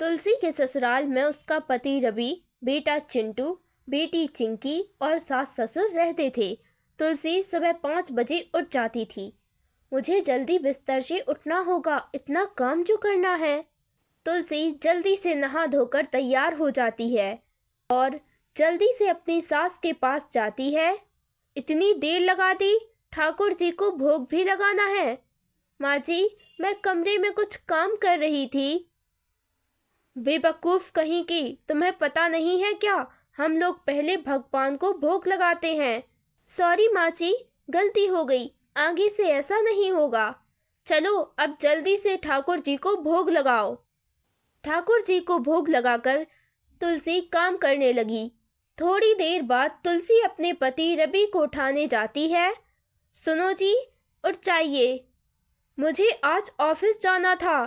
तुलसी के ससुराल में उसका पति रवि, बेटा चिंटू, बेटी चिंकी और सास ससुर रहते थे। तुलसी सुबह 5 बजे उठ जाती थी। मुझे जल्दी बिस्तर से उठना होगा, इतना काम जो करना है। तुलसी जल्दी से नहा धोकर तैयार हो जाती है और जल्दी से अपनी सास के पास जाती है। इतनी देर लगा दी, ठाकुर जी को भोग भी लगाना है। माँ जी, मैं कमरे में कुछ काम कर रही थी। बेवकूफ़ कहीं की, तुम्हें पता नहीं है क्या? हम लोग पहले भगवान को भोग लगाते हैं। सॉरी माँ जी, गलती हो गई, आगे से ऐसा नहीं होगा। चलो अब जल्दी से ठाकुर जी को भोग लगाओ। ठाकुर जी को भोग लगाकर तुलसी काम करने लगी। थोड़ी देर बाद तुलसी अपने पति रवि को उठाने जाती है। सुनो जी, उठ जाइए, मुझे आज ऑफिस जाना था।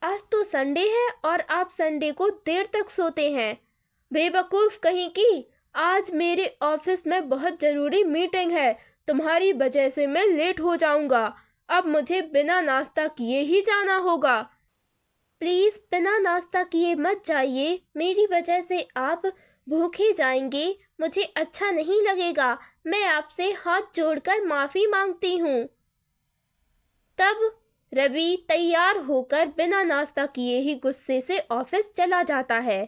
आज तो संडे है और आप संडे को देर तक सोते हैं। बेवकूफ़ कहीं की, आज मेरे ऑफिस में बहुत ज़रूरी मीटिंग है। तुम्हारी वजह से मैं लेट हो जाऊंगा। अब मुझे बिना नाश्ता किए ही जाना होगा। प्लीज़ बिना नाश्ता किए मत जाइए, मेरी वजह से आप भूखे जाएंगे, मुझे अच्छा नहीं लगेगा। मैं आपसे हाथ जोड़कर माफ़ी मांगती हूँ। तब रवि तैयार होकर बिना नाश्ता किए ही गुस्से से ऑफिस चला जाता है।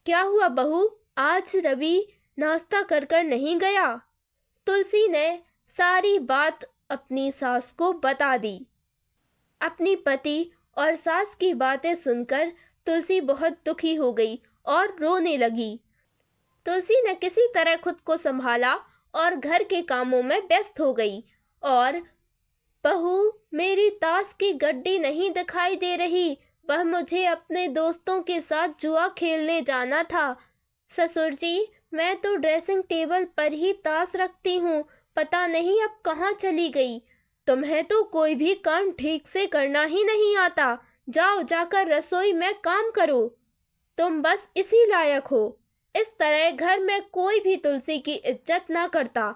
क्या हुआ बहू, आज रवि नाश्ता कर कर नहीं गया? तुलसी ने सारी बात अपनी सास को बता दी। अपनी पति और सास की बातें सुनकर तुलसी बहुत दुखी हो गई और रोने लगी। तुलसी ने किसी तरह खुद को संभाला और घर के कामों में व्यस्त हो गई। और बहू, मेरी ताश की गड्डी नहीं दिखाई दे रही, वह मुझे अपने दोस्तों के साथ जुआ खेलने जाना था। ससुर जी, मैं तो ड्रेसिंग टेबल पर ही ताश रखती हूँ, पता नहीं अब कहाँ चली गई। तुम्हें तो कोई भी काम ठीक से करना ही नहीं आता। जाओ, जाकर रसोई में काम करो, तुम बस इसी लायक हो। इस तरह घर में कोई भी तुलसी की इज्जत ना करता।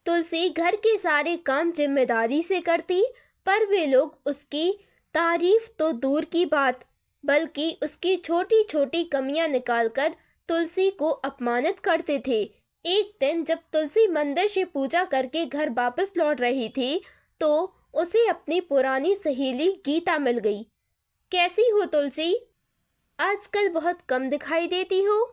तुलसी घर के सारे काम जिम्मेदारी से करती, पर वे लोग उसकी तारीफ तो दूर की बात, बल्कि उसकी छोटी छोटी कमियां निकालकर तुलसी को अपमानित करते थे। एक दिन जब तुलसी मंदिर से पूजा करके घर वापस लौट रही थी, तो उसे अपनी पुरानी सहेली गीता मिल गई। कैसी हो तुलसी? आजकल बहुत कम दिखाई देती हो।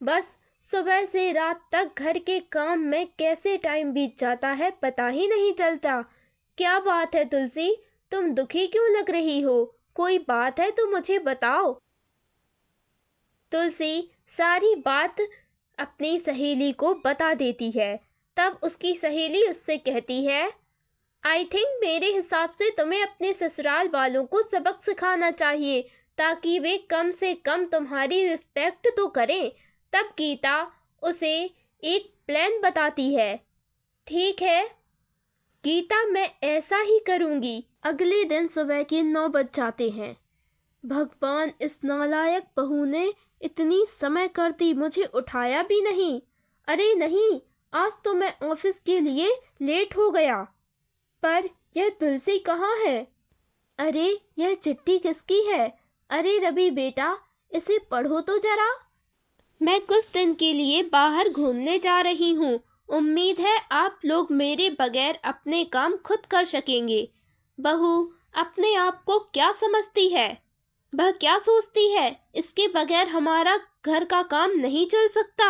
बस सुबह से रात तक घर के काम में कैसे टाइम बीत जाता है पता ही नहीं चलता। क्या बात है तुलसी, तुम दुखी क्यों लग रही हो? कोई बात है तो मुझे बताओ। तुलसी सारी बात अपनी सहेली को बता देती है। तब उसकी सहेली उससे कहती है, आई थिंक मेरे हिसाब से तुम्हें अपने ससुराल वालों को सबक सिखाना चाहिए, ताकि वे कम से कम तुम्हारी रिस्पेक्ट तो करें। तब गीता उसे एक प्लान बताती है। ठीक है गीता, मैं ऐसा ही करूँगी। अगले दिन सुबह के 9 बज जाते हैं। भगवान, इस नालायक बहू ने इतनी समय कर दी, मुझे उठाया भी नहीं। अरे नहीं, आज तो मैं ऑफिस के लिए लेट हो गया। पर यह तुलसी कहाँ है? अरे यह चिट्ठी किसकी है? अरे रवि बेटा, इसे पढ़ो तो जरा। मैं कुछ दिन के लिए बाहर घूमने जा रही हूँ। उम्मीद है आप लोग मेरे बगैर अपने काम खुद कर सकेंगे। बहू अपने आप को क्या समझती है? वह क्या सोचती है? इसके बगैर हमारा घर का काम नहीं चल सकता।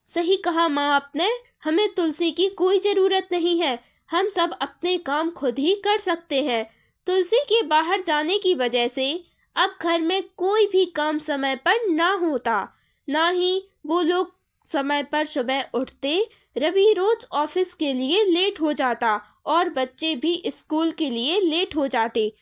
सही कहा माँ आपने, हमें तुलसी की कोई ज़रूरत नहीं है। हम सब अपने काम खुद ही कर सकते हैं। तुलसी के बाहर जाने की वजह से अब घर में कोई भी काम समय पर ना होता, ना ही वो लोग समय पर सुबह उठते। रवि रोज ऑफिस के लिए लेट हो जाता और बच्चे भी स्कूल के लिए लेट हो जाते।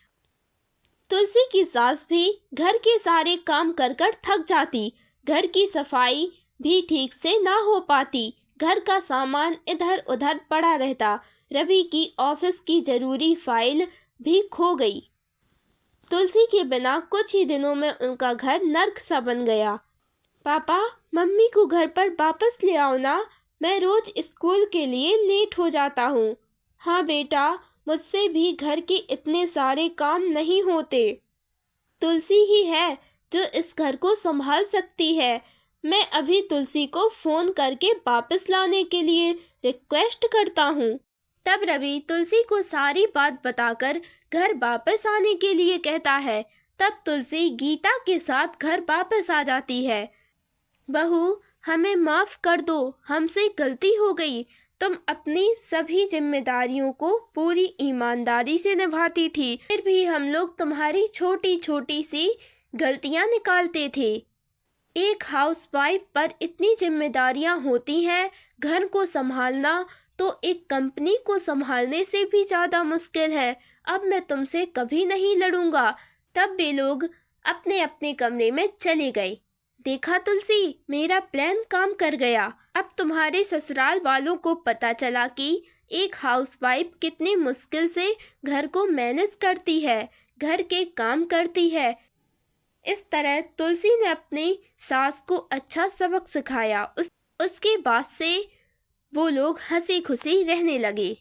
तुलसी की सास भी घर के सारे काम कर कर थक जाती। घर की सफाई भी ठीक से ना हो पाती। घर का सामान इधर उधर पड़ा रहता। रवि की ऑफिस की ज़रूरी फाइल भी खो गई। तुलसी के बिना कुछ ही दिनों में उनका घर नर्क सा बन गया। पापा, मम्मी को घर पर वापस ले आओ ना, मैं रोज स्कूल के लिए लेट हो जाता हूँ। हाँ बेटा, मुझसे भी घर के इतने सारे काम नहीं होते। तुलसी ही है जो इस घर को संभाल सकती है। मैं अभी तुलसी को फ़ोन करके वापस लाने के लिए रिक्वेस्ट करता हूँ। तब रवि तुलसी को सारी बात बताकर घर वापस आने के लिए कहता है। तब तुलसी गीता के साथ घर वापस आ जाती है। बहू, हमें माफ़ कर दो, हमसे गलती हो गई। तुम अपनी सभी जिम्मेदारियों को पूरी ईमानदारी से निभाती थी, फिर भी हम लोग तुम्हारी छोटी छोटी सी गलतियां निकालते थे। एक हाउसवाइफ पर इतनी जिम्मेदारियां होती हैं, घर को संभालना तो एक कंपनी को संभालने से भी ज़्यादा मुश्किल है। अब मैं तुमसे कभी नहीं लड़ूंगा। तब वे लोग अपने अपने कमरे में चले गए। देखा तुलसी, मेरा प्लान काम कर गया। अब तुम्हारे ससुराल वालों को पता चला कि एक हाउसवाइफ कितनी मुश्किल से घर को मैनेज करती है, घर के काम करती है। इस तरह तुलसी ने अपनी सास को अच्छा सबक सिखाया। उसके बाद से वो लोग हंसी खुशी रहने लगे।